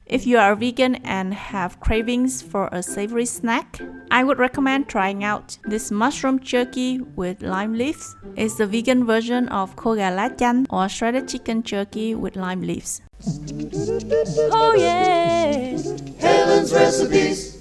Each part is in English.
If you are a vegan and have cravings for a savory snack, I would recommend trying out this mushroom jerky with lime leaves. It's the vegan version of khô gà lá chanh or shredded chicken jerky with lime leaves. Oh yeah! Helen's recipes.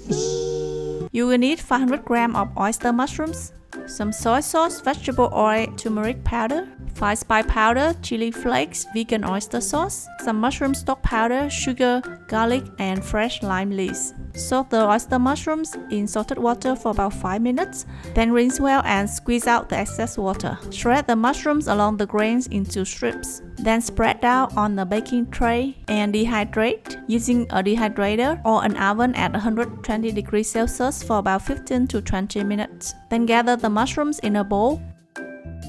You will need 500 grams of oyster mushrooms, some soy sauce, vegetable oil, turmeric powder, 5 spice powder, chili flakes, vegan oyster sauce, some mushroom stock powder, sugar, garlic, and fresh lime leaves. Soak the oyster mushrooms in salted water for about 5 minutes, then rinse well and squeeze out the excess water. Shred the mushrooms along the grains into strips. Then spread out on the baking tray and dehydrate using a dehydrator or an oven at 120 degrees Celsius for about 15 to 20 minutes. Then gather the mushrooms in a bowl.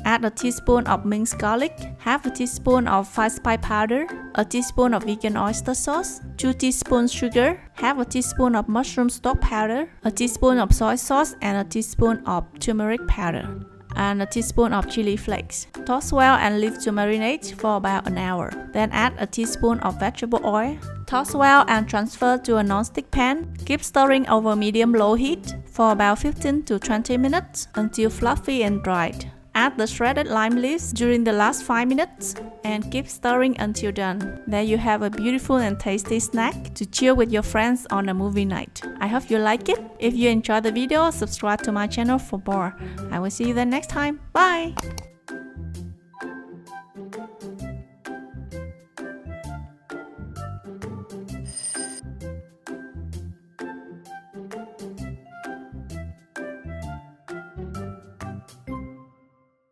Add a teaspoon of minced garlic, half a teaspoon of 5 spice powder, a teaspoon of vegan oyster sauce, 2 teaspoons sugar, half a teaspoon of mushroom stock powder, a teaspoon of soy sauce and a teaspoon of turmeric powder, and a teaspoon of chili flakes. Toss well and leave to marinate for about an hour. Then add a teaspoon of vegetable oil. Toss well and transfer to a non-stick pan. Keep stirring over medium-low heat for about 15 to 20 minutes until fluffy and dried. Add the shredded lime leaves during the last 5 minutes and keep stirring until done. There you have a beautiful and tasty snack to chill with your friends on a movie night. I hope you like it. If you enjoyed the video, subscribe to my channel for more. I will see you then next time. Bye!